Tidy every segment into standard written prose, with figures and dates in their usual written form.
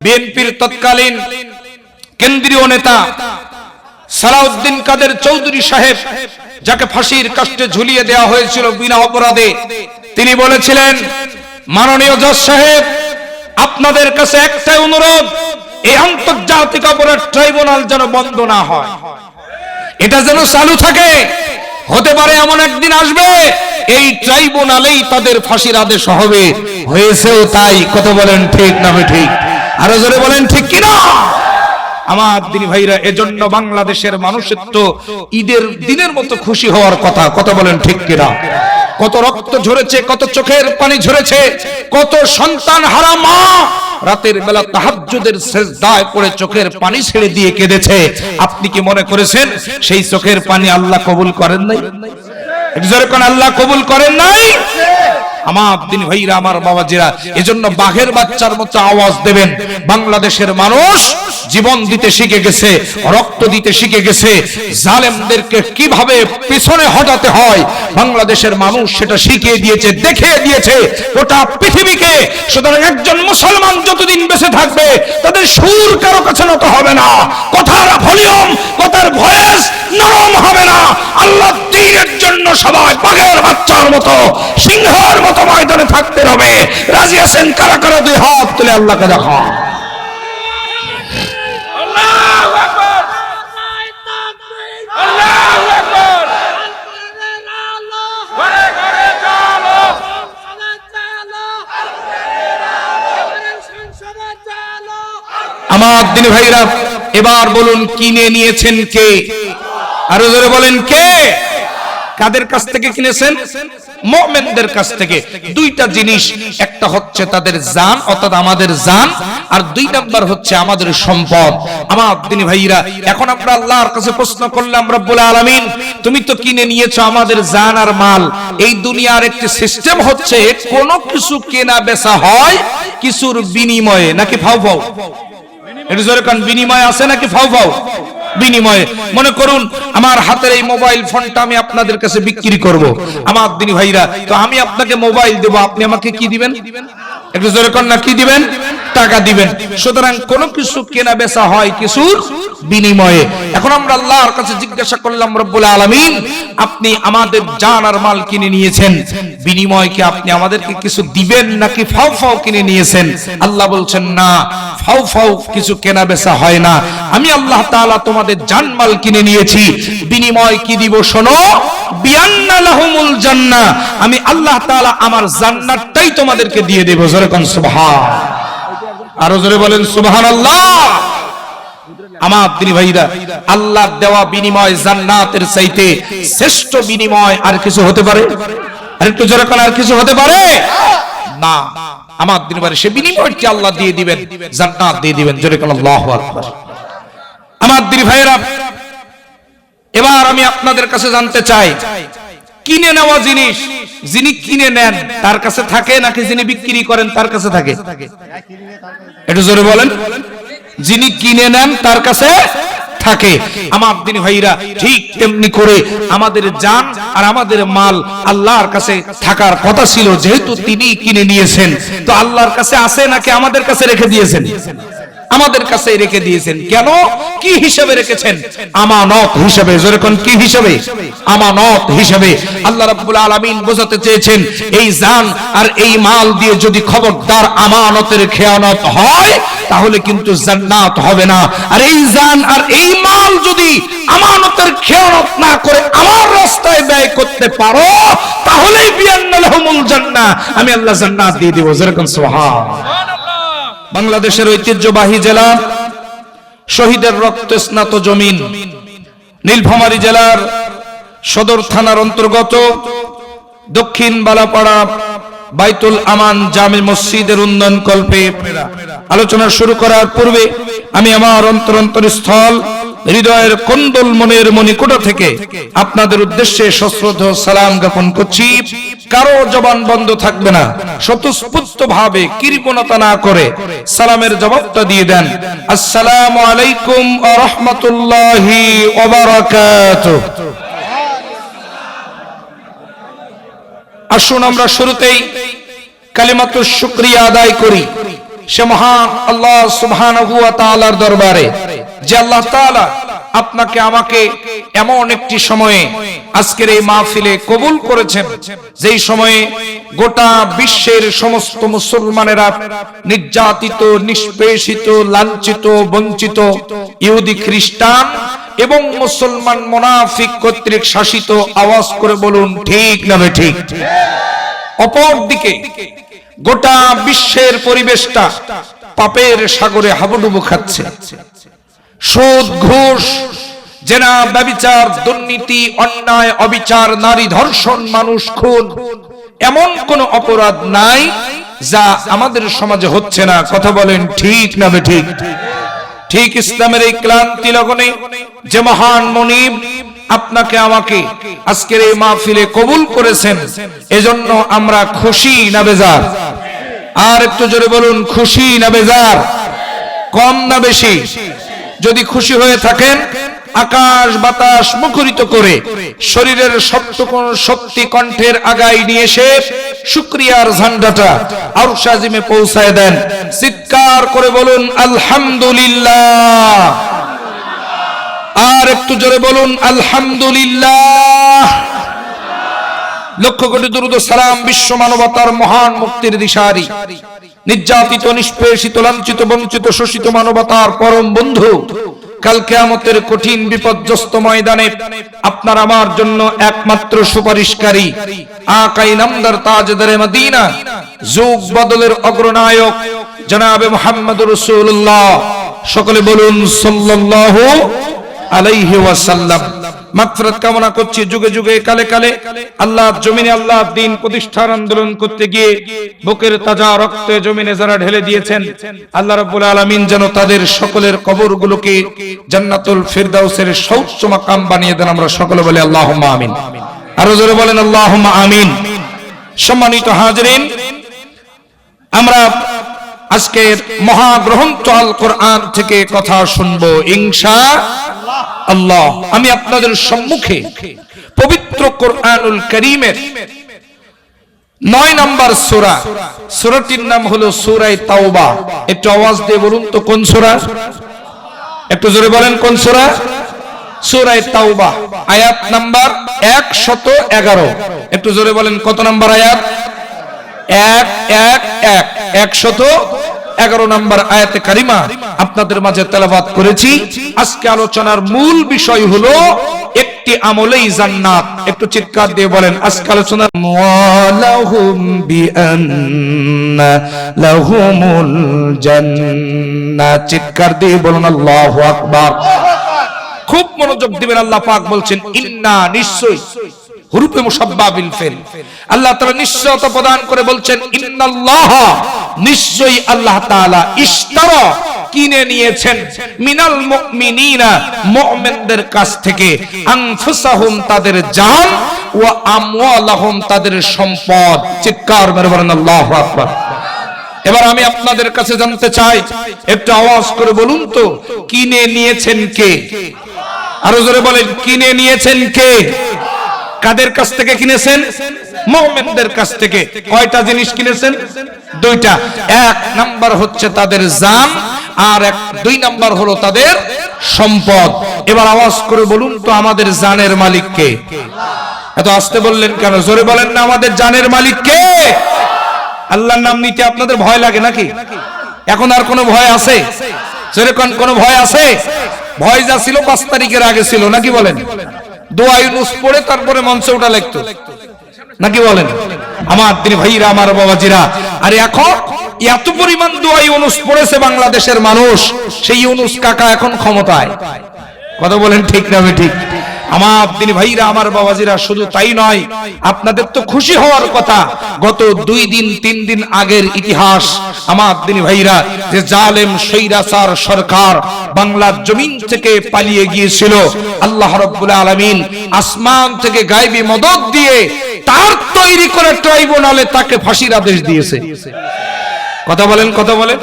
বিএনপির তৎকালীন কেন্দ্রীয় নেতা সালাউদ্দিন কাদের চৌধুরী সাহেব, যাকে ফাঁসির কাস্টে ঝুলিয়ে দেওয়া হয়েছিল বিনা অপরাধে, তিনি বলেছিলেন, মাননীয় জজ সাহেব, আপনাদের কাছে একটাই অনুরোধ, এই আন্তর্জাতিক অপরাধ ট্রাইব্যুনাল যেন বন্ধ না হয়, এটা যেন চালু থাকে। হতে পারে এমন একদিন আসবে এই ট্রাইব্যুনালেই তাদের ফাঁসির আদেশ হবে। হয়েছেও তাই। কথা বলেন ঠিক না ঠিক? আরো জোরে বলেন ঠিক কিনা? আমার দিনী ভাইরা, এজন্য বাংলাদেশের মানুষের তো ঈদের দিনের মতো খুশি হওয়ার কথা। কথা বলেন ঠিক কিনা? কত রক্ত ঝরেছে, কত চোখের পানি ঝরেছে, কত সন্তান হারা মা রাতের বেলা তাহাজ্জুদের সিজদায় পড়ে চোখের পানি ছেড়ে দিয়ে কেঁদেছে। আপনি কি মনে করেছেন সেই চোখের পানি আল্লাহ কবুল করেন নাই? একজন আল্লাহ কবুল করেন নাই? আমার দিন ভাইরা, আমার বাবাজিরা, এজন্য বাঘের বাচ্চার মতো আওয়াজ দেবেন। বাংলাদেশের মানুষ জীবন দিতে শিখে গেছে, রক্ত দিতে শিখে গেছে, জালেমদেরকে কিভাবে পিছনে হটাতে হয় বাংলাদেশের মানুষ সেটা শিখিয়ে দিয়েছে, দেখিয়ে দিয়েছে গোটা পৃথিবীকে। সুতরাং একজন মুসলমান যতদিন বেঁচে থাকবে তাদের সুর কারো কাছে নত হবে না, কথার ভলিউম, কথার ভয়েস নরম হবে না। আল্লাহ দ্বীনের জন্য সবাই বাঘের বাচ্চার মতো, সিংহের মতো ময়দানে থাকতে হবে। রাজি আছেন কারা কারা? দুই হাত তুলে আল্লাহকে দেখা। আমার দিনী ভাইরা, এবার বলুন, কিনে নিয়েছেন কে? আরো জোরে বলেন, কে? কাদের কাছ থেকে কিনেছেন? মুমিনদের কাছ থেকে। দুইটা জিনিস, একটা হচ্ছে তাদের জান, অর্থাৎ আমাদের জান, আর দুই নাম্বার হচ্ছে আমাদের সম্পদ। আমার দিনী ভাইরা, এখন আমরা আল্লাহর কাছে প্রশ্ন করলাম, রব্বুল আলামিন, তুমি তো কিনে নিয়েছো আমাদের জান আর মাল। এই দুনিয়ার একটি সিস্টেম হচ্ছে, কোন কিছু কেনা বেচা হয় কিছুর বিনিময়ে, নাকি ফাও ফাও? এটা জোরে কান, বিনিময় আছে নাকি ফাও ফাও? বিনিময়ে। মনে করুন আমার হাতের এই মোবাইল ফোনটা আমি আপনাদের কাছে বিক্রি করব। আমার দিনী ভাইরা, তো আমি আপনাকে মোবাইল দেব, আপনি আমাকে কি দিবেন? একটু জোরে কান না, কি দিবেন? টাকা দিবেন। সুতরাং কোন কিছু কেনা বেচা হয় কিছুর বিনিময়ে। এখন আমরা আল্লাহর কাছে জিজ্ঞাসা করলাম, রব্বুল আলামিন, আপনি আমাদের জান আর মাল কিনে নিয়েছেন, বিনিময়ে কি আপনি আমাদেরকে কিছু দিবেন নাকি ফাও ফাও কিনে নিয়েছেন? আল্লাহ বলছেন, না, ফাও ফাও কিছু কেনা বেচা হয় না। আমি আল্লাহ তাআলা তোমাদের জান মাল কিনে নিয়েছি, বিনিময় কি দিব শোনো, বিআন্না লাহুমুল জান্নাহ, আমি আল্লাহ তাআলা আমার জান্নাতটাই তোমাদেরকে দিয়ে দেব। জোরে কোন সুবহান। আরো জোরে বলেন সুবহানাল্লাহ। আমার দিনী ভাইরা, আল্লাহ দেওয়া বিনিময় জান্নাতের চাইতে শ্রেষ্ঠ বিনিময় আর কিছু হতে পারে? আর একটু জোরে কোন, আর কিছু হতে পারে না। আমার দিনী ভাইরা, সে বিনিময়টি আল্লাহ দিয়ে দিবেন, জান্নাত দিয়ে দিবেন। জোরে কোন আল্লাহু আকবার। আমার দিনী ভাইরা, এবার আমি আপনাদের কাছে জানতে চাই, কিনে নেওয়া জিনিস যিনি কিনে নেন তার কাছে থাকে নাকি যিনি বিক্রি করেন তার কাছে থাকে? একটু জোরে বলেন। যিনি কিনে নেন তার কাছে থাকে। আমার দিনী ভাইরা, ঠিক তেমনি করে আমাদের জান আর আমাদের মাল আল্লাহর কাছে থাকার কথা ছিল। যেহেতু তিনি কিনে নিয়েছেন, তো আল্লাহর কাছে আছে নাকি আমাদের কাছে রেখে দিয়েছেন? আমাদের কাছে রেখে দিয়েছেন। কেন? কি হিসাবে রেখেছেন? আমানত হিসাবে। জোরে কোন, কি হিসাবে? আমানত হিসাবে। আল্লাহ রাব্বুল আলামিন বোঝাতে চেয়েছেন, এই জান আর এই মাল দিয়ে যদি খবরদার আমানতের খেয়ানত হয় তাহলে কিন্তু জান্নাত হবে না। আর এই জান আর এই মাল যদি আমানতের খেয়ানত না করে আমার রাস্তায় ব্যয় করতে পারো তাহলেই বিআন্না লাহুমুল জান্নাহ, আমি আল্লাহ জান্নাত দিয়ে দেব। জোরে কোন সুবহান। বাংলাদেশের ঐতিহ্যবাহী জেলা, শহীদের রক্তে স্নাত জমিন, নীলফামারী জেলার সদর থানার অন্তর্গত দক্ষিণ বালাপাড়া বাইতুল আমান জামে মসজিদের উন্নয়ন কল্পে আলোচনা শুরু করার পূর্বে আমি আমার অন্তরস্থল, হৃদয়ের কোন্দল, মনের মণিকোঠা থেকে আপনাদের উদ্দেশ্যে সশ্রদ্ধ সালাম জ্ঞাপন করছি। কারো জবান বন্ধ থাকবে না, স্বতঃস্ফূর্ত ভাবে কৃপণতা না করে সালামের জবাবটা দিয়ে দেন। আসসালামু আলাইকুম ওয়া রাহমাতুল্লাহি ওয়া বারাকাতুহু। আসুন আমরা শুরুতেই কালিমাতুশ শুকরিয়া আদায় করি সে মহান আল্লাহ সুবহানাহু ওয়া তাআলার দরবারে যে আল্লাহ তাআলা আপনাকে আমাকে এমন একটি সময়ে আজকের এই মাহফিলে কবুল করেছেন যেই সময়ে গোটা বিশ্বের সমস্ত মুসলমানেরা নির্যাতিত, নিষ্পেষিত, লাঞ্ছিত, বঞ্চিত, ইহুদি, খ্রিস্টান এবং মুসলমান মুনাফিক কর্তৃক শাসিত। আওয়াজ করে বলুন ঠিক না ঠিক? অপরদিকে গোটা বিশ্বের পরিবেশটা পাপের সাগরে হাবুডুবু খাচ্ছে। সুদ, ঘুষ, জেনা, ব্যভিচার, দুর্নীতি, অন্যায়, অবিচার, নারী ধর্ষণ, মানুষ খুন, এমন কোন অপরাধ নাই যা আমাদের সমাজে হচ্ছে না। কথা বলেন ঠিক না ঠিক? ঠিক ইসলামের এই ক্লান্তি লগনে যে মহান মুনিব আপনাকে আমাকে আজকের এই মাহফিলে কবুল করেছেন, এজন্য আমরা খুশি না বেজার? আর একটু জোরে বলুন, খুশি না বেজার? কম না বেশি? যদি খুশি হয়ে থাকেন আকাশ বাতাস মুখরিত করে শরীরের শক্তি কণ্ঠের আগায় নিয়ে এসে শুকরিয়ার ঝান্ডাটা আরশ আজিমে পৌঁছায় দেন। চিৎকার করে বলুন আলহামদুলিল্লাহ। আর একটু জোরে বলুন আলহামদুলিল্লাহ। লক্ষ কোটি দুরূদ ও সালাম বিশ্ব মানবতার মহান মুক্তির দিশারি, নির্যাতিত, নিষ্পেষিত, লাঞ্ছিত, বঞ্চিত, শোষিত মানবতার পরম বন্ধু, কাল কিয়ামতের কঠিন বিপর্যস্ত ময়দানে আপনার আমার জন্য একমাত্র সুপারিশকারী আকাই নামদার তাজদারে মদিনা, যুগ বদলের অগ্রনায়ক জনাবে মুহাম্মদুর রাসূলুল্লাহ, সকলে বলুন সাল্লাল্লাহু আলাইহি ওয়াসাল্লাম। মাগফিরাত কামনা করছি যুগে যুগে কালে কালে আল্লাহর জমিনে আল্লাহর দ্বীন প্রতিষ্ঠার আন্দোলন করতে গিয়ে বুকের তাজা রক্তে জমিনে যারা ঢেলে দিয়েছেন, আল্লাহ রাব্বুল আলামিন যেন তাদের সকলের কবরগুলোকে জান্নাতুল ফিরদাউসের সর্বোচ্চ মাকাম বানিয়ে দেন। আমরা সকলে বলি আল্লাহুম্মা আমিন। আরো জোরে বলেন আল্লাহুম্মা আমিন। সম্মানিত হাজিরিন, আমরা আজকে মহাগ্রন্থ আল কোরআন থেকে কথা শুনবো ইনশাআল্লাহ। আমি আপনাদের সম্মুখে পবিত্র কোরআনুল কারীমের 9 নম্বর সূরা, সূরাটির নাম হলো সূরা তাওবা। একটু আওয়াজ দিয়ে বলুন তো কোন সূরা? একটু জোরে বলেন কোন সূরা? সূরা তাওবা, আয়াত নাম্বার 111। একটু জোরে বলেন কত নম্বর আয়াত? 111 নম্বর আয়াতে কারিমা আপনাদের মাঝে তেলাওয়াত করেছি। আজকে আলোচনার মূল বিষয় হলো একটি আমলেই জান্নাত। একটু চিৎকার দিয়ে বলেন আজকে আলোচনা ওয়ালাহুম বিআন্না লাহুমুল জান্নাত। চিৎকার দিয়ে বলুন আল্লাহু আকবার। খুব মনোযোগ দিবেন। আল্লাহ পাক বলছেন ইন্না, নিশ্চয়ই, হুরুফে মুশাব্বা বিল ফিল। আল্লাহ তাআলা নিশ্চয়তা প্রদান করে বলছেন ইন্নাল্লাহ, নিশ্চয়ই আল্লাহ তাআলা, ইশতারা, কিনে নিয়েছেন, মিনাল মুমিনিনা, মুমিনদের কাছ থেকে, আনফুসাহুম, তাদের জান, ওয়া আমওয়ালাহুম, তাদের সম্পদ। চিৎকার মেরে বলেন আল্লাহু আকবার। এবার আমি আপনাদের কাছে জানতে চাই, একটু আওয়াজ করে বলুন তো, কিনে নিয়েছেন কে? আরো জোরে বলেন, কিনে নিয়েছেন কে? কাদের কাছ থেকে কিনেছেন? মুমিনদের কাছ থেকে। কয়টা জিনিস কিনেছেন? 2টা। 1 নাম্বার হচ্ছে তাদের জান, আর 2 নাম্বার হলো তাদের সম্পদ। এবার আওয়াজ করে বলুন তো, আমাদের জানের মালিক কে? এত আস্তে বললেন কেন? জোরে বলেন না, আমাদের জানের মালিক কে? আল্লাহর নাম নিতে আপনাদের ভয় লাগে নাকি? এখন আর কোনো ভয় আছে? জোরে কোন কোনো ভয় আছে? ভয় যা ছিল 5 তারিখের আগে ছিল নাকি বলেন? দোয়া ইউনুস পড়ে তারপরে মঞ্চে ওঠা লাগতো নাকি বলেন? আমার দিনী ভাইরা, আমার বাবাজিরা, আরে এখন এত পরিমাণ দোয়া ইউনুস পড়েছে বাংলাদেশের মানুষ, সেই ইউনুস কাকা এখন ক্ষমতায়। কথা বলেন ঠিক না ঠিক? আমার দিনী ভাইরা, আমার বাবাজিরা, শুধু তাই নয়, আপনাদের তো খুশি হওয়ার কথা, গত 2 দিন 3 দিন আগের ইতিহাস আমার দিনী ভাইরা, যে জালেম স্বৈরাচার সরকার বাংলার জমিন থেকে পালিয়ে গিয়েছিল, আল্লাহ রাব্বুল আলামিন আসমান থেকে গায়বী মদদ দিয়ে তার তৈরি করে ট্রাইব্যুনালে তাকে ফাঁসির আদেশ দিয়েছে। কথা বলেন, কথা বলেন।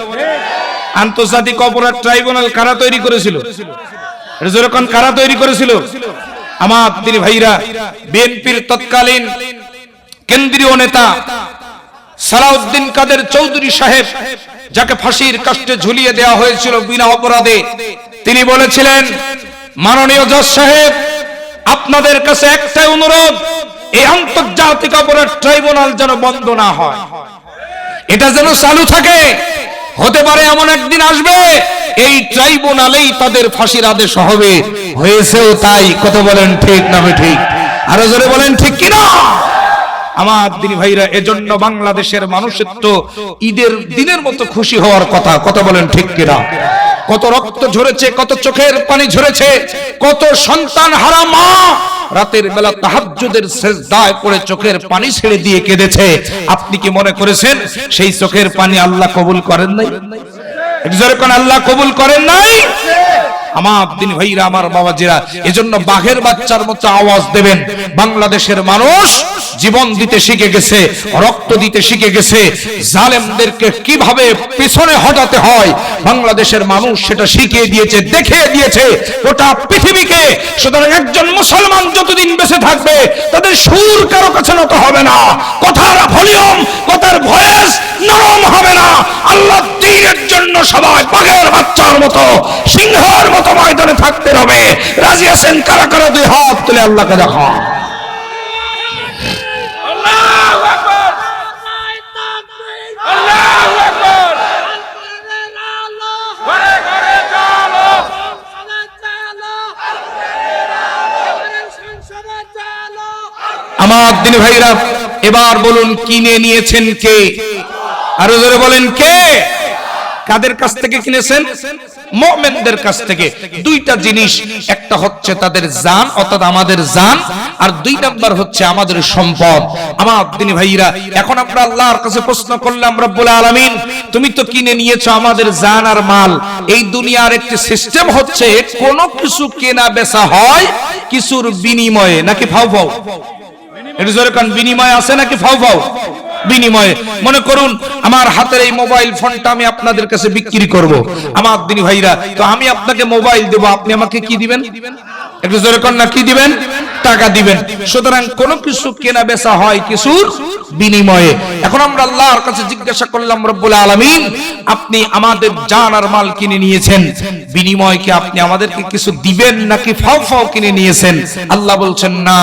আন্তর্জাতিক অপরাধ ট্রাইব্যুনাল কারা তৈরি করেছিল? যেরকম কারা তৈরি করেছিল? আমার দিনী ভাইরা, বিএনপির তৎকালীন কেন্দ্রীয় নেতা সালাউদ্দিন কাদের চৌধুরী সাহেব, যাকে ফাঁসির কাস্টে ঝুলিয়ে দেওয়া হয়েছিল বিনা অপরাধে, তিনি বলেছিলেন, মাননীয় জজ সাহেব, আপনাদের কাছে একটাই অনুরোধ, এই আন্তর্জাতিক অপরাধ ট্রাইব্যুনাল যেন বন্ধ না হয়, এটা যেন চালু থাকে। হতে পারে এমন একদিন আসবে এই ট্রাইব্যুনালেই তাদের ফাঁসির আদেশ হবে। হয়েছেও তাই। কথা বলেন ঠিক না ঠিক? আরো জোরে বলেন ঠিক কিনা? আমার দিনী ভাইরা, এজন্য বাংলাদেশের মানুষের তো ঈদের দিনের মতো খুশি হওয়ার কথা। কথা বলেন ঠিক কিনা? কত রক্ত ঝরেছে, কত চোখের পানি ঝরেছে, কত সন্তান হারা মা রাতের বেলা তাহাজ্জুদের সিজদায় পড়ে চোখের পানি ছেড়ে দিয়ে কেঁদেছে। আপনি কি মনে করেছেন সেই চোখের পানি আল্লাহ কবুল করেন নাই? একজোরে কোন আল্লাহ কবুল করেন নাই? আমার দিন ভাইরা, আমার বাবাজিরা, এজন্য বাঘের বাচ্চার মতো আওয়াজ দেবেন। বাংলাদেশের মানুষ জীবন দিতে শিখে গেছে, রক্ত দিতে শিখে গেছে, জালেমদেরকে কিভাবে পিছনে হটাতে হয় বাংলাদেশের মানুষ সেটা শিখিয়ে দিয়েছে, দেখিয়ে দিয়েছে গোটা পৃথিবীকে। সুতরাং একজন মুসলমান যতদিন বেঁচে থাকবে তাদের সুর কারো কাছে নত হবে না, কথার ভলিউম, কথার ভয়েস নরম হবে না। আল্লাহ দ্বীনের জন্য সবাই বাঘের বাচ্চার মতো, সিংহের মতো ময়দানে থাকতে হবে। রাজি আছেন কারা কারা? দুই হাত তুলে আল্লাহকে দেখা। আমার দিনী ভাইরা, এবার বলুন, কিনে নিয়েছেন কে? আরো জোরে বলেন, কে? কাদের কাছ থেকে কিনেছেন? মুমিনদের কাছ থেকে। দুইটা জিনিস, একটা হচ্ছে তাদের জান, অর্থাৎ আমাদের জান, আর দুই নাম্বার হচ্ছে আমাদের সম্পদ। আমার দিনী ভাইরা, এখন আমরা আল্লাহর কাছে প্রশ্ন করলাম, রব্বুল আলামিন, তুমি তো কিনে নিয়েছো আমাদের জান আর মাল। এই দুনিয়ার একটি সিস্টেম হচ্ছে, কোন কিছু কেনা বেচা হয় কিছুর বিনিময়ে, নাকি ফাও ফাও? এটা জোরে কান, বিনিময় আছে নাকি ফাও ফাও? বিনিময়ে। মনে করুন আমার হাতের এই মোবাইল ফোনটা আমি আপনাদের কাছে বিক্রি করব। আমার দিনী ভাইরা, তো আমি আপনাকে মোবাইল দেব, আপনি আমাকে কি দিবেন? একটু জোরে কান না, কি দিবেন? টাকা দিবেন। সুতরাং কোন কিছু কেনা বেচা হয় কিছুর বিনিময়ে। এখন আমরা আল্লাহর কাছে জিজ্ঞাসা করলাম, রব্বুল আলামিন, আপনি আমাদের জান আর মাল কিনে নিয়েছেন, বিনিময়ে কি আপনি আমাদেরকে কিছু দিবেন নাকি ফাও ফাও কিনে নিয়েছেন? আল্লাহ বলছেন, না,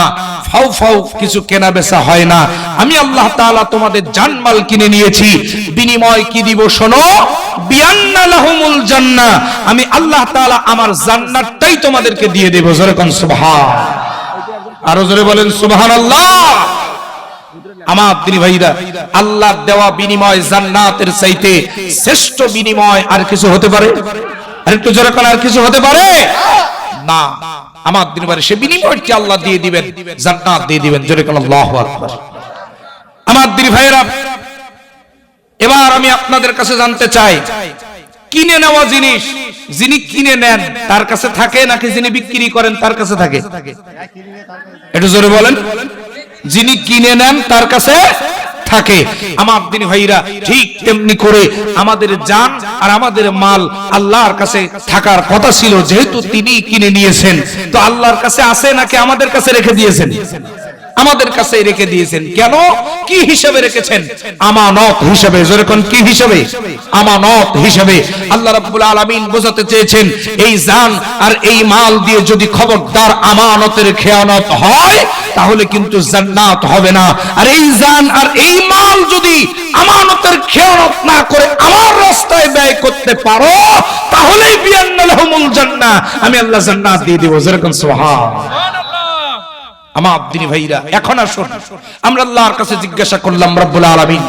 ফাও ফাও কিছু কেনা বেচা হয় না। আমি আল্লাহ তাআলা তোমাদের জান মাল কিনে নিয়েছি, বিনিময় কি দিব শোনো, বিআন্না লাহুমুল জান্নাহ, আমি আল্লাহ তাআলা আমার জান্নাতটাই তোমাদেরকে দিয়ে দেব। জোরে কোন সুবহান। আরো জোরে বলেন সুবহানাল্লাহ। আমার দিনী ভাইরা, আল্লাহর দেওয়া বিনিময় জান্নাতের চাইতে শ্রেষ্ঠ বিনিময় আর কিছু হতে পারে? আর একটু জোরে কোন, আর কিছু হতে পারে না। আমার দিনী ভাইরা, সে বিনিময়টি আল্লাহ দিয়ে দিবেন, জান্নাত দিয়ে দিবেন। জোরে কোন আল্লাহু আকবার। আমার দিনী ভাইরা, এবার আমি আপনাদের কাছে জানতে চাই, কিনে নেওয়া জিনিস যিনি কিনে নেন তার কাছে থাকে নাকি যিনি বিক্রি করেন তার কাছে থাকে? একটু জোরে বলেন। যিনি কিনে নেন তার কাছে থাকে। আমার দিনী ভাইরা, ঠিক তেমনি করে আমাদের জান আর আমাদের মাল আল্লাহর কাছে থাকার কথা ছিল। যেহেতু তিনি কিনে নিয়েছেন, তো আল্লাহর কাছে আছে নাকি আমাদের কাছে রেখে দিয়েছেন? আমাদের কাছে রেখে দিয়েছেন। কেন? কি হিসাবে রেখেছেন? আমানত হিসাবে। জোরে কোন, কি হিসাবে? আমানত হিসাবে। আল্লাহ রাব্বুল আলামিন বোঝাতে চেয়েছেন, এই জান আর এই মাল দিয়ে যদি খবরদার আমানতের খেয়ানত হয় তাহলে কিন্তু জান্নাত হবে না। আর এই জান আর এই মাল যদি আমানতের খেয়ানত না করে আমার রাস্তায় ব্যয় করতে পারো তাহলেই বিআন্না লাহুমুল জান্নাহ, আমি আল্লাহ জান্নাত দিয়ে দেব। জোরে কোন সুবহান। আমার দিনী ভাইরা, এখন আসুন আমরা আল্লাহর কাছে জিজ্ঞাসা করলাম, রব্বুল আলামিন,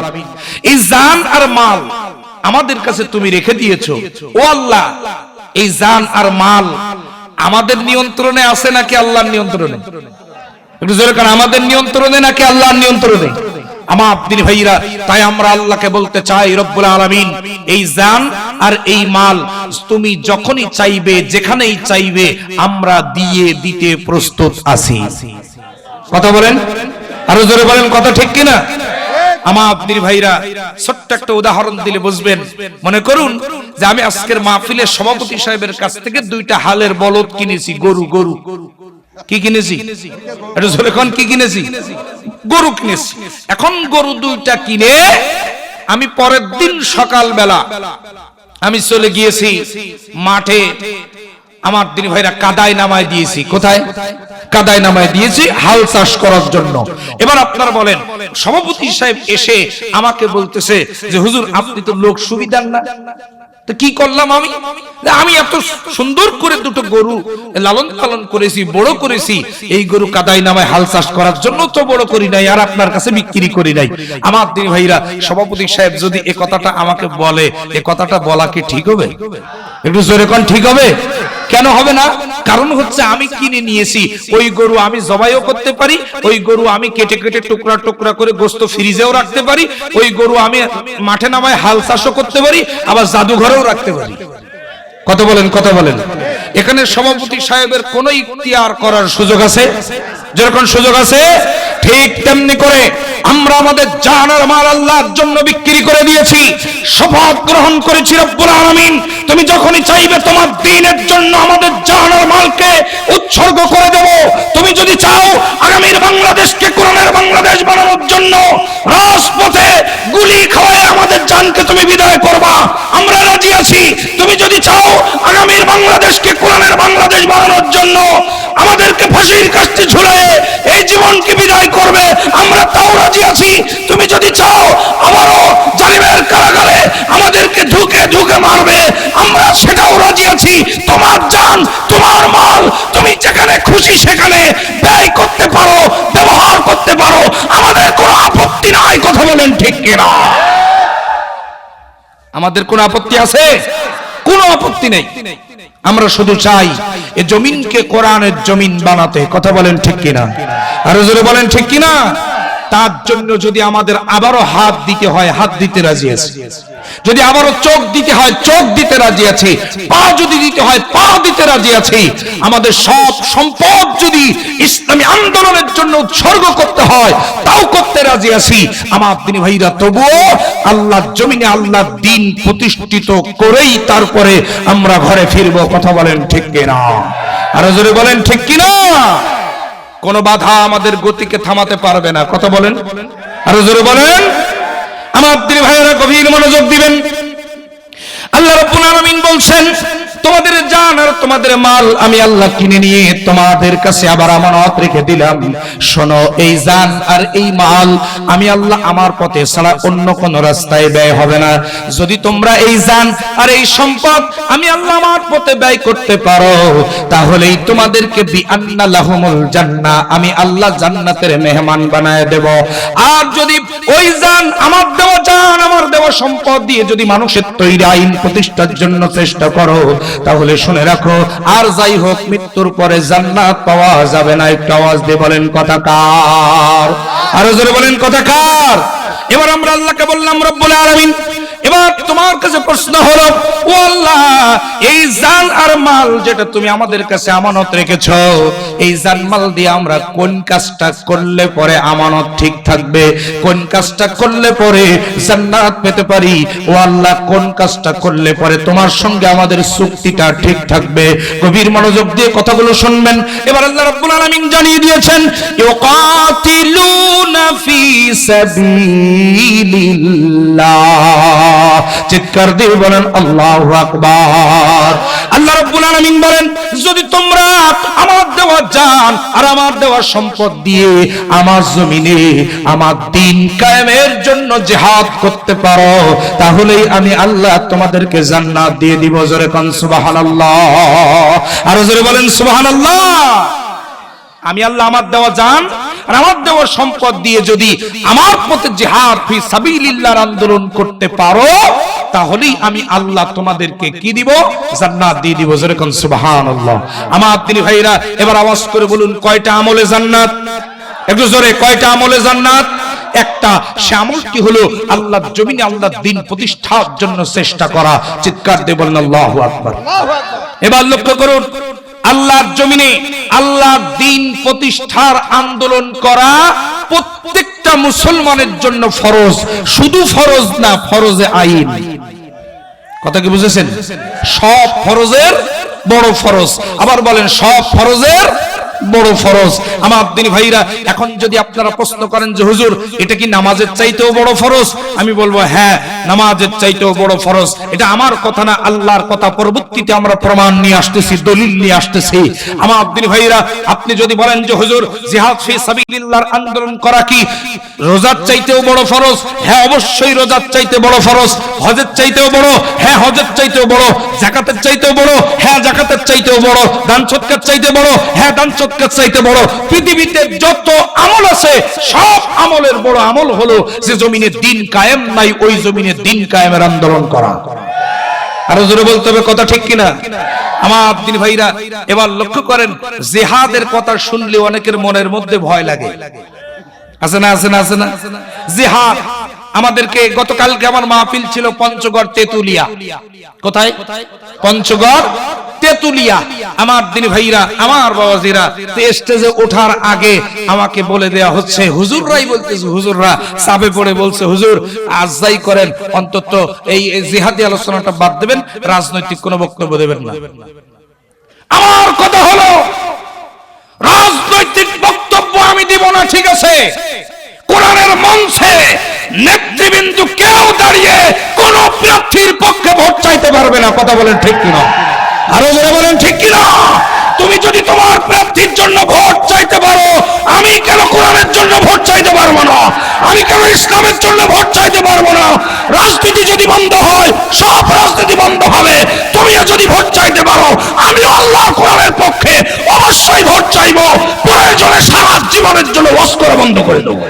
এই জান আর মাল আমাদের কাছে তুমি রেখে দিয়েছো, ও আল্লাহ, এই জান আর মাল আমাদের নিয়ন্ত্রণে আছে নাকি আল্লাহর নিয়ন্ত্রণে? একটু জোরে কান, আমাদের নিয়ন্ত্রণে নাকি আল্লাহর নিয়ন্ত্রণে? আমার দিনী ভাইরা, তাই আমরা আল্লাহকে বলতে চাই, রব্বুল আলামিন, এই জান আর এই মাল তুমি যখনই চাইবে, যেখানেই চাইবে, আমরা দিয়ে দিতে প্রস্তুত আছি। কথা বলেন, আরো জোরে বলেন, কথা ঠিক কিনা? আমার দিনী ভাইরা, ছোট্ট একটা উদাহরণ দিলে বুঝবেন। মনে করুন যে আমি আজকের মাহফিলের সভাপতি সাহেবের কাছ থেকে 2টা হালের বলদ কিনেছি, গরু। কি কিনেছি? একটু জোরে কোন, কি কিনেছি? গরু কিনেছি। এখন গরু দুইটা কিনে আমি পরের দিন সকালবেলা আমি চলে গিয়েছি মাঠে, আমার দিনী ভাইরা কাদায় নামায় দিয়েছি। কোথায়? কাদায় নামায় দিয়েছি হাল চাষ করার জন্য। এবার আপনারা বলেন, সভাপতি সাহেব এসে আমাকে বলতেছে যে হুজুর আপনি তো লোক সুবিধার না, তো কি করলাম আমি? আমি এত সুন্দর করে দুটো গরু লালন পালন করেছি, বড় করেছি, এই গরু কাদায় নামায় হাল চাষ করার জন্য তো বড় করি নাই, আর আপনার কাছে বিক্রি করি নাই। আমার দিনী ভাইরা, সভাপতি সাহেব যদি এ কথাটা আমাকে বলে, এ কথাটা বলা কি ঠিক হবে? একটু জোরে কোন ঠিক হবে? কেন হবে না? কারণ হচ্ছে আমি কিনে নিয়েছি, ওই গরু আমি জবাইও করতে পারি, ওই গরু আমি কেটে কেটে টুকরা টুকরা করে গোশত ফ্রিজেও রাখতে পারি, ওই গরু আমি মাঠে নামায় হাল চাষও করতে পারি, আবার জাদুঘরেও রাখতে পারি। কত বলেন, কত বলেন? এখানে সভাপতি সাহেবের কোন ইখতিয়ার করার সুযোগ আছে? যেরকম সুযোগ আছে, ঠিক তেমনি করে আমরা আমাদের জান আর মাল আল্লাহর জন্য বিক্রি করে দিয়েছি। শপথ গ্রহণ করেছি রব্বুল আলামিন, তুমি যখনই চাইবে তোমার দ্বীনের জন্য আমাদের জান আর মালকে উৎসর্গ করে দেব। তুমি যদি চাও আগামীর বাংলাদেশকে কোরআনের বাংলাদেশ বানানোর জন্য রাজপথে গুলি খাওয়ায় আমাদের জানকে তুমি বিদায় করবা, আমরা রাজি আছি। তুমি যদি চাও আগামীর বাংলাদেশকে কোরআনের বাংলাদেশ বানানোর জন্য আমাদেরকে ফাঁসির কাস্তে ঝুলিয়ে এই জীবনকে বিদায় করবে, আমরা তাও রাজি আছি। তুমি যদি চাও আবারও জালিমের কারাগারে আমাদেরকে ধুকে ধুকে মারবে, আমরা সেটাও রাজি আছি। তোমার জান, তোমার মাল তুমি যেখানে খুশি সেখানে ব্যয় করতে পারো, ব্যবহার করতে পারো, আমাদের কোনো আপত্তি নাই। কথা বলেন ঠিক কিনা? আমাদের কোনো আপত্তি আছে? কোনো আপত্তি নেই। আমরা শুধু চাই এ জমিনকে কোরআনের জমিন বানাতে। কথা বলেন ঠিক কিনা? আরো জোরে বলেন ঠিক কিনা? তার জন্য যদি আমাদের আবারও হাত দিতে হয়, হাত দিতে রাজি আছি। যদি আবারও চোখ দিতে হয়, চোখ দিতে রাজি আছি। পা যদি দিতে হয়, পা দিতে রাজি আছি। আমাদের সব সম্পদ যদি ইসলামী আন্দোলনের জন্য উৎসর্গ করতে হয়, তাও করতে রাজি আছি। আমার দিনী ভাইরা, তবুও আল্লাহর জমিনে আল্লাহর দ্বীন প্রতিষ্ঠিত করেই তারপরে আমরা ঘরে ফিরবো। কথা বলেন ঠিক কিনা? আরো জোরে বলেন ঠিক কিনা? কোন বাধা আমাদের গতিকে থামাতে পারবে না। কথা বলেন, আরো জোরে বলেন। আমার দিনী ভাইয়েরা গভীর মনোযোগ দিবেন। আল্লাহ রাব্বুল আলামিন বলছেন, তোমাদের জান আর তোমাদের মাল আমি আল্লাহ কিনে নিয়ে তোমাদের কাছে আবার আমানত রেখে দিলাম। শোনো, এই জান আর এই মাল আমি আল্লাহ আমার পথে ছাড়া অন্য কোন রাস্তায় ব্যয় হবে না। যদি তোমরা এই জান আর এই সম্পদ আমি আল্লাহ আমার পথে ব্যয় করতে পারো, তাহলেই তোমাদেরকে বিআন্না লাহুমুল জান্নাহ, আমি আল্লাহ জান্নাতের মেহমান বানায় দেব। আর যদি ওই জান, আমার দেওয়া জান, আমার দেওয়া সম্পদ দিয়ে যদি মানুষের তৈরি আইন প্রতিষ্ঠার জন্য চেষ্টা করো, তাহলে শুনে রাখো, আর যাই হোক মৃত্যুর পরে জান্নাত পাওয়া যাবে না। একটু আওয়াজ দিয়ে বলেন কথা কার? আরো জোরে বলেন কথা কার? এবার আমরা আল্লাহকে বললাম, রব্বুল আলামিন, এবার তোমার কাছে প্রশ্ন হলো, ও আল্লাহ, এই জান আর মাল যেটা তুমি আমাদের কাছে আমানত রেখেছো, এই জান মাল দিয়ে আমরা কোন কাজটা করলে পরে আমানত ঠিক থাকবে, কোন কাজটা করলে পরে জান্নাত পেতে পারি? ও আল্লাহ, কোন কাজটা করলে পরে তোমার সঙ্গে আমাদের চুক্তিটা ঠিক থাকবে? গভীর মনোযোগ দিয়ে কথাগুলো শুনবেন। এবার আল্লাহ রাব্বুল আলামিন জানিয়ে দিয়েছেন, ইউকাতিলুনা ফি সাবিলিল্লাহ। চিৎকার দিয়ে বলেন আল্লাহু আকবার। আল্লাহ রাব্বুল আলামিন বলেন, যদি তোমরা আমার দেওয়া জান আর আমার দেওয়া সম্পদ দিয়ে আমার জমিনে আমার দ্বীন কায়েমের জন্য জিহাদ করতে পারো, তাহলেই আমি আল্লাহ তোমাদেরকে জান্নাত দিয়ে দিব। জোরে কোন সুবহানাল্লাহ? আর জোরে বলেন সুবহানাল্লাহ। আমি আল্লাহ আমার দেওয়া জান আর আমার দেওয়া সম্পদ দিয়ে যদি আমার পথে জিহাদ ফি সাবিলিল্লাহর আন্দোলন করতে পারো, তাহলেই আমি আল্লাহ তোমাদেরকে কি দিব? জান্নাত দিয়ে দিব। জোরে কোন সুবহানাল্লাহ। আমার দিনী ভাইরা, এবার আওয়াজ করে বলুন, কয়টা আমলে জান্নাত? একটু জোরে, কয়টা আমলে জান্নাত? একটা। সে আমলটি হলো আল্লাহর জমিনে আল্লাহর দ্বীন প্রতিষ্ঠার জন্য চেষ্টা করা। চিৎকার দিয়ে বলেন আল্লাহু আকবার। এবার লক্ষ্য করুন, আল্লাহর জমিনে আল্লাহর দ্বীন প্রতিষ্ঠার আন্দোলন করা প্রত্যেকটা মুসলমানের জন্য ফরজ। শুধু ফরজ না, ফরজে আইন। কথা কি বুঝেছেন? সব ফরজের বড় ফরজ। আবার বলেন, সব ফরজের বড় ফরজ। আমার দিনী ভাইরা, এখন যদি আপনারা প্রশ্ন করেন যে হুজুর এটা কি নামাজের চাইতেও বড় ফরজ, আমি বলবো হ্যাঁ, নামাজের চাইতেও বড় ফরজ। এটা আমার কথা না, আল্লাহর কথা। পরবর্তীতে আমরা প্রমাণ নিয়ে আসতেছি, দলিল নিয়ে আসতেছি। আমার দিনী ভাইরা, আপনি যদি বলেন যে হুজুর জিহাদ ফি সাবিলিল্লাহর আন্দোলন করা কি রোজার চাইতেও বড় ফরজ, হ্যাঁ অবশ্যই রোজার চাইতে বড় ফরজ। হজের চাইতেও বড়, হ্যাঁ হজের চাইতেও বড়। যাকাতের চাইতেও বড়, হ্যাঁ যাকাতের চাইতেও বড়। দান সদকার চাইতে বড়, হ্যাঁ দান সদকার চাইতে বড়। পৃথিবীতে যত আমল আছে সব আমলের বড় আমল হলো যে জমিনে দিন কায়েম নাই, ওই জমিনে দিন কায়েমের আন্দোলন করা। আরো জোরে বলতে হবে, কথা ঠিক কিনা? আমার দিনী ভাইরা, এবার লক্ষ্য করেন, জিহাদের কথা শুনলে অনেকের মনের মধ্যে ভয় লাগে। আছে না, আছে না, আছে না? জিহাদ আমাদেরকে, গতকালকে আমার মাহফিল ছিল পঞ্চগড় তেতুলিয়া। কোথায়? পঞ্চগড় তেতুলিয়া। আমার দিনী ভাইরা, আমার বাবাজিরা, স্টেজে ওঠার আগে আমাকে বলে দেয়া হচ্ছে, হুজুররাই বলতেছে, হুজুররা চাপে পড়ে বলছে, হুজুর আজ যাই করেন অন্তত এই জিহাদি আলোচনাটা বাদ দেবেন, রাজনৈতিক কোনো বক্তব্য দেবেন না। আমার কথা হলো, রাজনৈতিক বক্তব্য আমি দিব না, ঠিক আছে? কোরআনের মঞ্চে নেতৃবৃন্দ কেউ দাঁড়িয়ে কোন প্রার্থীর পক্ষে ভোট চাইতে পারবে না। কথা বলেন ঠিক কিনা? আরো যারা বলেন ঠিক কিনা? তুমি যদি তোমার প্রার্থীর জন্য ভোট চাইতে পারো, আমি কেন কোরআনের জন্য ভোট চাইতে পারবো না? আমি কেন ইসলামের জন্য ভোট চাইতে পারবো না? রাজনীতি যদি বন্ধ হয়, সব রাজনীতি বন্ধ হবে। তুমিও যদি ভোট চাইতে পারো, আমি আল্লাহ কোরআনের পক্ষে অবশ্যই ভোট চাইবো। প্রয়োজনে সারা জীবনের জন্য ওয়াজ বন্ধ করে দেবো।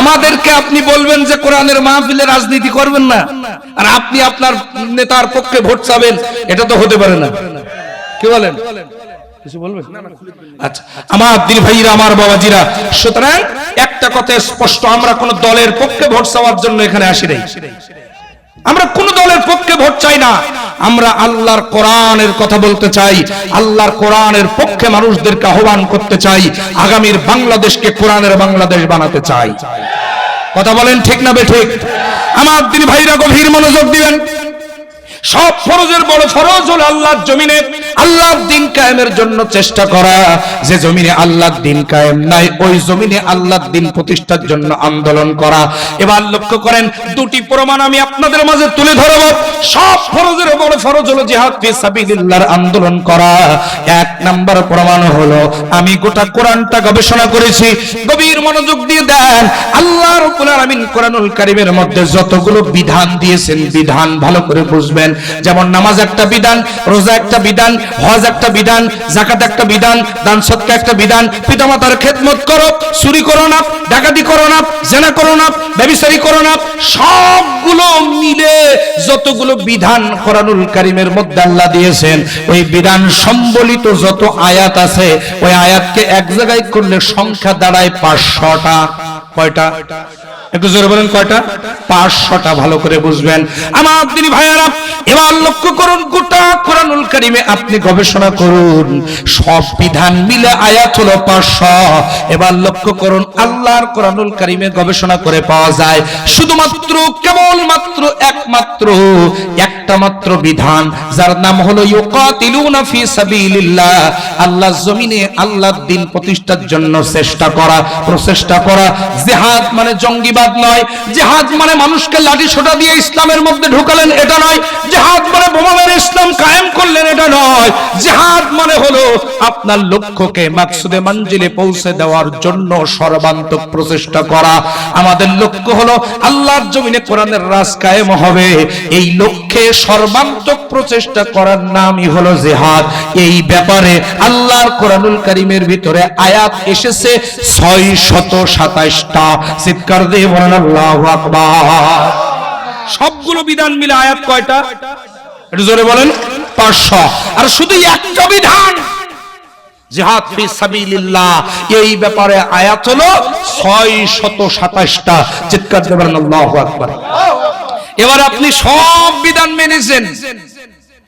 আমাদেরকে আপনি বলবেন যে কোরআনের মাহফিলে রাজনীতি করবেন না, আর আপনি আপনার নেতার পক্ষে ভোট চাবেন, এটা তো হতে পারে না। কি বলেন? কিছু বলবেন? আচ্ছা আমার দিনী ভাইরা, আমার বাবাজিরা, সুতরাং একটা কথা স্পষ্ট, আমরা কোন দলের পক্ষে ভোট চাওয়ার জন্য এখানে আসি নাই। আমরা কোন দলের পক্ষে ভোট চাই না। আমরা আল্লাহর কোরআনের কথা বলতে চাই, আল্লাহর কোরআনের পক্ষে মানুষদেরকে আহ্বান করতে চাই, আগামীর বাংলাদেশকে কোরআনের বাংলাদেশ বানাতে চাই। কথা বলেন ঠিক না বেঠিক? আমার দিনী ভাইরা গভীর মনোযোগ দিবেন। সব ফরজের বড় ফরজ হলো আল্লাহর জমিনে আল্লাহর দ্বীন কায়েমের জন্য চেষ্টা করা। যে জমিনে আল্লাহর দ্বীন কায়েম নাই, ওই জমিনে আল্লাহর দ্বীন প্রতিষ্ঠার জন্য আন্দোলন করা। এবার লক্ষ্য করেন, দুটি প্রমাণ আমি আপনাদের মাঝে তুলে ধরব। সব ফরজের বড় ফরজ হলো জিহাদ ফি সাবিলিল্লাহর আন্দোলন করা। এক নাম্বার প্রমাণ হলো, আমি গোটা কোরআনটা গবেষণা করেছি, গভীর মনোযোগ দিয়ে দেন। আল্লাহ রাব্বুল আলামিন কোরআনুল কারীমের মধ্যে যতগুলো বিধান দিয়েছেন, বিধান ভালো করে বুঝবেন। যেমন নামাজ একটা বিধান, রোজা একটা বিধান, হজ একটা বিধান, যাকাত একটা বিধান, দান সদকা একটা বিধান। পিতামাতার খেদমত করো, চুরি করো না, ডাকাতি করো না, জেনা করো না, ব্যভিচারী করো না। সবগুলো মিলে যতগুলো বিধান কোরআনুল কারীমের মধ্যে আল্লাহ দিয়েছেন, ওই বিধান সম্বলিত যত আয়াত আছে, ওই আয়াতকে এক জায়গায় করলে সংখ্যা দাঁড়ায় 500টা। কয়টা? একটু জোরে বলেন, কয়টা? 500টা। ভালো করে বুঝবেন আমার দিনী ভাইয়েরা। এবার লক্ষ্য করুন, গোটা কোরআনুল কারীমে আপনি গবেষণা করুন, সব বিধান মিলে আয়াত হলো 500। এবার লক্ষ্য করুন, আল্লাহর কোরআনুল কারীমে গবেষণা করে পাওয়া যায় শুধুমাত্র, কেবলমাত্র, একমাত্র একটা মাত্র বিধান, যার নাম হলো ইউকাতিলুনা ফি সাবিলিল্লাহ। আল্লাহর জমিনে আল্লাহর দ্বীন প্রতিষ্ঠার জন্য চেষ্টা করা, প্রচেষ্টা করা। জিহাদ মানে জঙ্গিবাদ নয়, জিহাদ মানে মানুষকে লাঠি সোটা দিয়ে ইসলামের মধ্যে ঢুকালেন, এটা নয়। জিহাদ মানে বোমা মেরে ইসলাম কায়েম করলেন, এটা নয়। জিহাদ মানে হলো আপনার লক্ষ্যকে মাকসুদে মঞ্জিলে পৌঁছে দেওয়ার জন্য সর্বান্তক প্রচেষ্টা করা। আমাদের লক্ষ্য হলো আল্লাহর জমিনে কোরআনের রাজ কায়েম হবে, এই লক্ষ্যে সর্বান্তক প্রচেষ্টা করার নামই হলো জিহাদ। এই ব্যাপারে আল্লাহর কোরআনুল কারীমের ভিতরে আয়াত এসেছে 627টা। চিৎকার দিয়ে বলেন আল্লাহু আকবার। সবগুলো বিধান মিলে আয়াত কয়টা? একটু জোরে বলেন। 500। আর শুধু একটা বিধান, জিহাদ ফি সাবিলিল্লাহ, এই ব্যাপারে আয়াত হলো 627টা। চিৎকার দিয়ে বলেন আল্লাহু আকবার। এবার আপনি সব বিধান মেনেছেন,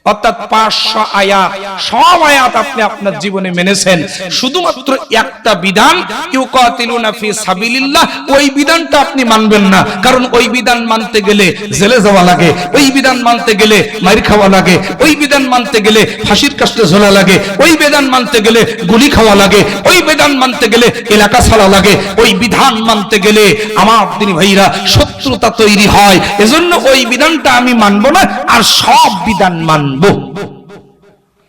অর্থাৎ 500 আয়াত, সব আয়াত আপনি আপনার জীবনে মেনেছেন, শুধুমাত্র একটা বিধান ইউকাতিলুনা ফি সাবিলিল্লাহ, ওই বিধানটা আপনি মানবেন না, কারণ ওই বিধান মানতে গেলে জেলে যাওয়া লাগে, ওই বিধান মানতে গেলে মার খাওয়া লাগে, ওই বিধান মানতে গেলে ফাঁসির কাস্টে ঝোলা লাগে, ওই বিধান মানতে গেলে গুলি খাওয়া লাগে, ওই বিধান মানতে গেলে এলাকা ছাড়া লাগে, ওই বিধান মানতে গেলে আমার দিনী ভাইরা শত্রুতা তৈরি হয়। এজন্য ওই বিধানটা আমি মানব না, আর সব বিধান মানব।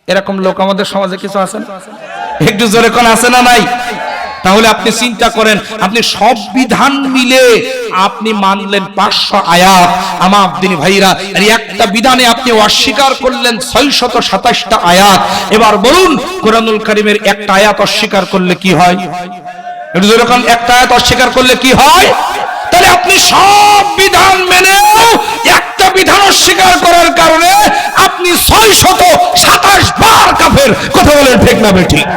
এরকম লোক আমাদের সমাজে কিছু আছে না? একটু জোরে কোন আছে না নাই? তাহলে আপনি চিন্তা করেন, আপনি সব বিধান মিলে আপনি মানলেন 500 আয়াত, আমার দিনী ভাইরা, আর একটা বিধানে আপনি অস্বীকার করলেন 627টা আয়াত। এবার বলুন, কোরআনুল কারীমের একটা আয়াত অস্বীকার করলে কি হয়? একটু জোরে কোন, একটা আয়াত অস্বীকার করলে কি হয়? তাহলে আপনি সব বিধান মেনেও একটা বিধান অস্বীকার করার কারণে আপনি 627 বার কাফের। কথা বলেন ঠিক না বেঠিক?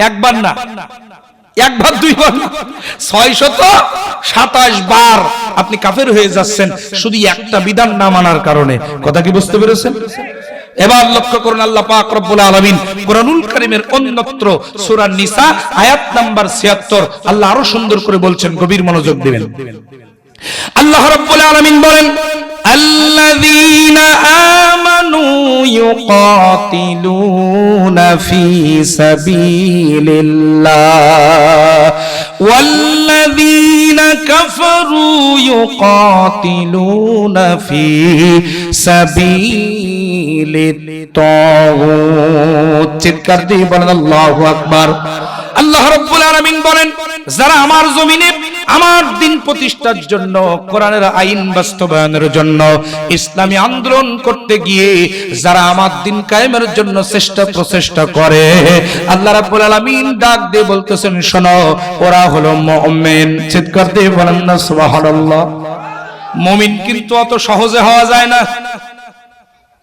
একবার না, একবার দুইবার না, 627 বার আপনি কাফের হয়ে যাচ্ছেন শুধু একটা বিধান না মানার কারণে। কথা কি বুঝতে পেরেছেন? এবার লক্ষ্য করুন, আল্লাহ পাক রব্বুল আলামিন কোরআনুল কারীমের অন্যত্র সূরা নিসা আয়াত নাম্বার 76 আল্লাহ আরো সুন্দর করে বলছেন, গভীর মনোযোগ দিবেন। আল্লাহ রাব্বুল আলামিন বলেন, আল্লাযীনা আমানু ইউকাতিলুনা ফি সাবিলিল্লাহ ওয়াল্লাযীনা কাফারু ইউকাতিলুনা ফি সাবিলিত তাগুত। চিৎকার দিয়ে বলেন আল্লাহু আকবার। আল্লাহ রাব্বুল আলামিন বলেন, যারা আমার জমিনে আমার দিন প্রতিষ্ঠার জন্য, কোরআনের আইন বাস্তবায়নের জন্য, ইসলামী আন্দোলন করতে গিয়ে যারা আমার দিন কায়েমের জন্য প্রচেষ্টা করে, আল্লাহ রাব্বুল আলামিন ডাক দিয়ে বলতেছেন, শোনো, ওরা হলো মুমিন। চিৎকার দিয়ে বলেন না সুবহানাল্লাহ। মুমিন কিন্তু অত সহজে হওয়া যায় না,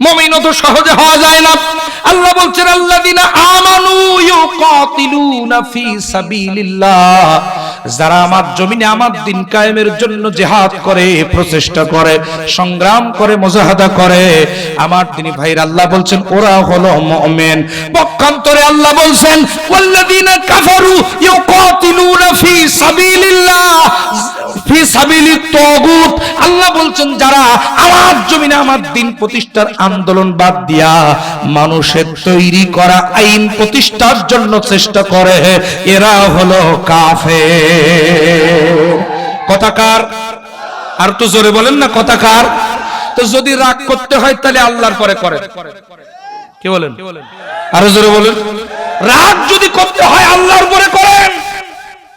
মুমিন অত সহজে হওয়া যায় না। আল্লাহ বলছেন, আল্লাযীনা আমানু ইউকাতিলুনা ফি সাবিলিল্লাহ, যারা আমার জমিনে আমার দিন কায়েমের জন্য জিহাদ করে, প্রচেষ্টা করে, সংগ্রাম করে, মুজাহাদা করে, আমার দিনী ভাইরা, আল্লাহ বলছেন ওরা হলো মুমিন। পক্ষান্তরে আল্লাহ বলছেন, ওয়াল্লাযীনা কাফারু ইউকাতিলুনা ফি সাবিলিল্লাহ ফি সাবিলিত তাগুত, আল্লাহ বলছেন যারা আমার জমিনে আমার দিন প্রতিষ্ঠার আন্দোলন বাদ দিয়া মানুষের তৈরি করা আইন প্রতিষ্ঠার জন্য চেষ্টা করে, এরা হলো কাফের। কথাকার? আর তো জোরে বলেন না কথাকার? তো যদি রাগ করতে হয় তাহলে আল্লাহর পরে করেন। কি বলেন? আরো জোরে বলেন। রাগ যদি করতে হয় আল্লাহর পরে করেন।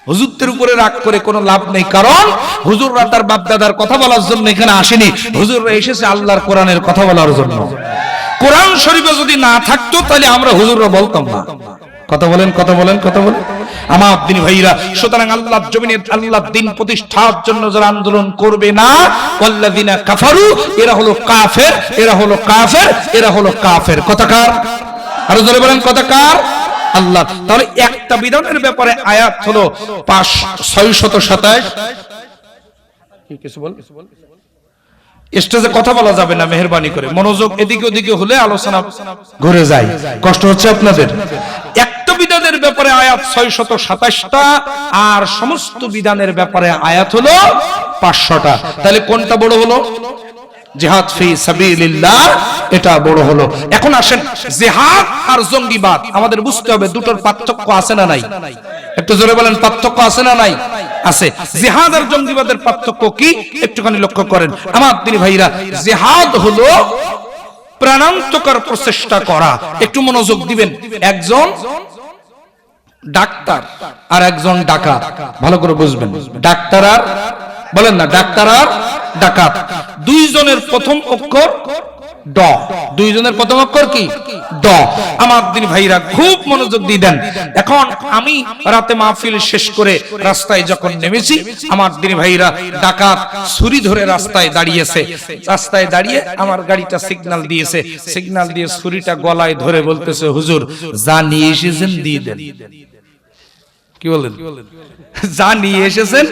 হুজুরদের উপরে রাগ করে কোনো লাভ নেই, কারণ হুজুররা তার বাপ দাদার কথা বলার জন্য এখানে আসেনি, হুজুররা এসেছে আল্লাহর কোরআনের কথা বলার জন্য। কোরআন শরীফে যদি না থাকতো তাহলে আমরা হুজুররা বলতাম না। কথা বলেন, কথা বলেন, কথা বলেন আমার দিনী ভাইরা। সুতরাং আল্লাহর জমিনে আল্লাহর দিন প্রতিষ্ঠার জন্য যারা আন্দোলন করবে না, ওয়াল্লাযীনা কাফারু, এরা হলো কাফের, এরা হলো কাফের, এরা হলো কাফের। কথাকার? আরো জোরে বলেন কথাকার? আল্লাহ তাহলে একটা বিধানের ব্যাপারে আয়াত হলো 627। কিছু বল, স্টেজে কথা বলা যাবে না, মেহেরবানি করে মনোযোগ এদিকে ওদিকে হলে আলোচনা ঘুরে যায়, কষ্ট হচ্ছে আপনাদের। একটা বিধানের ব্যাপারে আয়াত 627টা, আর সমস্ত বিধানের ব্যাপারে আয়াত হলো 500টা। তাহলে কোনটা বড় হলো? জিহাদ ফি সাবিলিল্লাহ, এটা বড় হলো। এখন আসেন, জিহাদ আর জঙ্গিবাদ আমাদের বুঝতে হবে দুটোর পার্থক্য আছে না নাই? একটু জোরে বলেন, পার্থক্য আছে না নাই? আছে। জিহাদ আর জঙ্গিবাদের পার্থক্য কি একটুখানি লক্ষ্য করেন আমার দিনী ভাইরা। জিহাদ হলো প্রাণান্তকর প্রচেষ্টা করা। একটু মনোযোগ দিবেন। একজন ডাক্তার আর একজন ডাকাত, ভালো করে বুঝবেন। ডাক্তার আর, বলেন না, ডাক্তার আর ডাকাত, দুইজনের প্রথম অক্ষর ড। দুইজনের প্রথম অক্ষর কি? ড। আমার দিন ভাইরা খুব মনোযোগ দিয়ে দেন। এখন আমি রাতে মাহফিল শেষ করে রাস্তায় যখন নেমেছি, আমার দিন ভাইরা ডাকাত ছুরি ধরে রাস্তায় দাঁড়িয়েছে। রাস্তায় দাঁড়িয়ে আমার গাড়িটা সিগন্যাল দিয়েছে, সিগন্যাল দিয়ে ছুরিটা গলায় ধরে বলতেছে, হুজুর যা নিয়ে এসেছেন দিয়ে দেন। কি বলেন? যা নিয়ে এসেছেন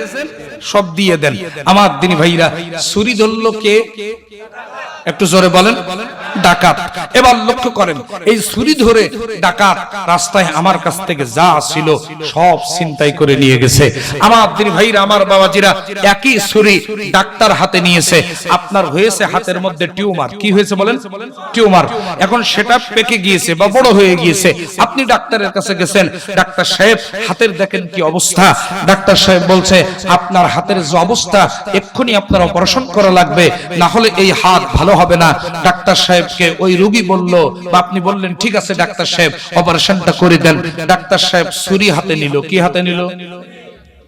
সব দিয়ে দেন। আমার দিনী ভাইরা, ছুরি ধরল কে? একটু জোরে বলেন। ডাকাত। এবার লক্ষ্য করেন, এই ছুরি ধরে ডাকাত রাস্তায় আমার কাছ থেকে যা ছিল সব ছিনতাই করে নিয়ে গেছে। আমার দিনী ভাইরা, আমার বাবাজিরা, একই ছুরি ডাক্তার হাতে নিয়েছে। আপনার হয়েছে হাতের মধ্যে টিউমার। কি হয়েছে বলেন? টিউমার। এখন সেটা পেকে গিয়েছে বা বড় হয়ে গিয়েছে। আপনি ডাক্তারের কাছে গেছেন, ডাক্তার সাহেব হাতের দেখেন কি অবস্থা। ডাক্তার সাহেব বলছে আপনার হাতের যে অবস্থা, এক্ষুনি আপনার অপারেশন করা লাগবে, না হলে এই হাত ভালো হবে না। ডাক্তার সাহেবকে ওই রোগী বলল, বা আপনি বললেন ঠিক আছে ডাক্তার সাহেব অপারেশনটা করে দেন। ডাক্তার সাহেব ছুরি হাতে নিল। কি হাতে নিল?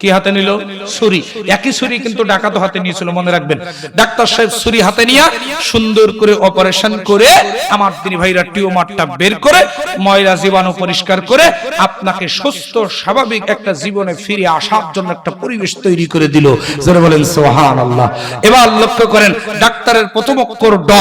কি হাতে নিল? ছুরি। একই ছুরি কিন্তু ডাকাত হাতে নিয়েছিল, মনে রাখবেন। ডাক্তার সাহেব ছুরি হাতে নিয়ে সুন্দর করে অপারেশন করে আমার দিনী ভাইরা টিউমারটা বের করে ময়লা জীবাণু পরিষ্কার করে আপনাকে সুস্থ স্বাভাবিক একটা জীবনে ফিরে আসার জন্য একটা পরিবেশ তৈরি করে দিল। যারা বলেন সুবহানাল্লাহ। এবার লক্ষ্য করেন, ডাক্তারের প্রথম অক্ষর ড,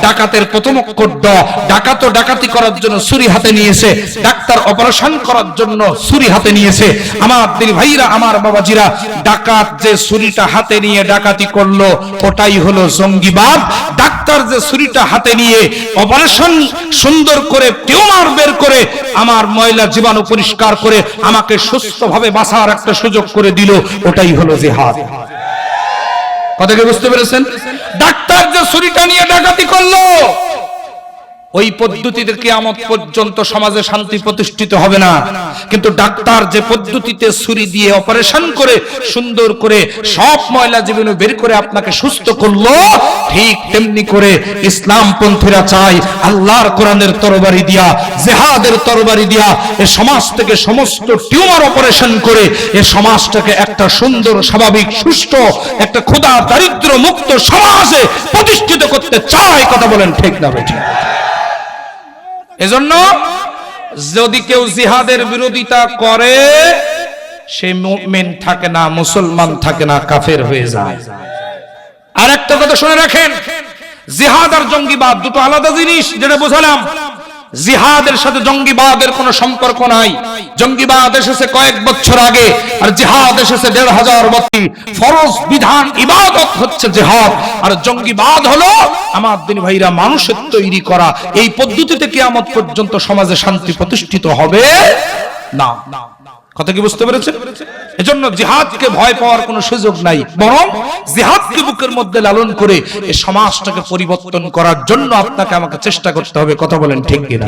ডাকাতের প্রথম অক্ষর ড। ডাকাত ডাকাতি করার জন্য ছুরি হাতে নিয়েছে, ডাক্তার অপারেশন করার জন্য ছুরি হাতে নিয়েছে। আমার দিনী ভাইরা, আমার বাবাজিরা, ডাকাত যে ছুরিটা হাতে নিয়ে ডাকাতি করলো ওটাই হলো জঙ্গিবাদ। ডাক্তার যে ছুরিটা হাতে নিয়ে অপারেশন সুন্দর করে টিউমার বের করে আমার ময়লা জীবাণু পরিষ্কার করে আমাকে সুস্থভাবে বাঁচার একটা সুযোগ করে দিল, ওটাই হলো জিহাদ। কথা কি বুঝতে পেরেছেন? ডাক্তার যে ছুরিটা নিয়ে ডাকাতি করলো, ওই পদ্ধতিতে কিয়ামত পর্যন্ত সমাজে শান্তি প্রতিষ্ঠিত হবে না। কিন্তু ডাক্তার যে পদ্ধতিতে ছুরি দিয়ে অপারেশন করে সুন্দর করে সব ময়লা জীবাণু বের করে আপনাকে সুস্থ করলো, ঠিক তেমনি করে ইসলামপন্থীরা চায় আল্লাহর কোরআনের তরবারি দিয়া, জিহাদের তরবারি দিয়া এই সমাজ থেকে সমস্ত টিউমার অপারেশন করে এই সমাজটাকে একটা সুন্দর স্বাভাবিক সুস্থ একটা ক্ষুধা দারিদ্র মুক্ত সমাজে প্রতিষ্ঠিত করতে চায়। কথা বলেন ঠিক না বেঠিক? এজন্য যদি কেউ জিহাদের বিরোধিতা করে, সে মুমিন থাকে না, মুসলমান থাকে না, কাফের হয়ে যায়। আর একটা কথা শুনে রাখেন, জিহাদ আর জঙ্গিবাদ দুটো আলাদা জিনিস, যেটা বোঝালাম। জিহাদের সাথে জঙ্গিবাদের কোনো সম্পর্ক নাই। জঙ্গিবাদ এসেছে কয়েক বছর আগে, আর জিহাদ এসেছে ১৫০০ বছর। ফরজ বিধান ইবাদত হচ্ছে জিহাদ, আর জঙ্গিবাদ হলো আমার দিনী ভাইরা মানুষের তৈরি করা। এই পদ্ধতিতে কিয়ামত পর্যন্ত সমাজে শান্তি প্রতিষ্ঠিত হবে না। কথা কি বুঝতে পেরেছেন? এজন্য জিহাদকে ভয় পাওয়ার কোনো সুযোগ নাই, বরং জিহাদকে বুকের মধ্যে লালন করে এই সমাজটাকে পরিবর্তন করার জন্য আপনাকে আমাকে চেষ্টা করতে হবে। কথা বলেন ঠিক কিনা?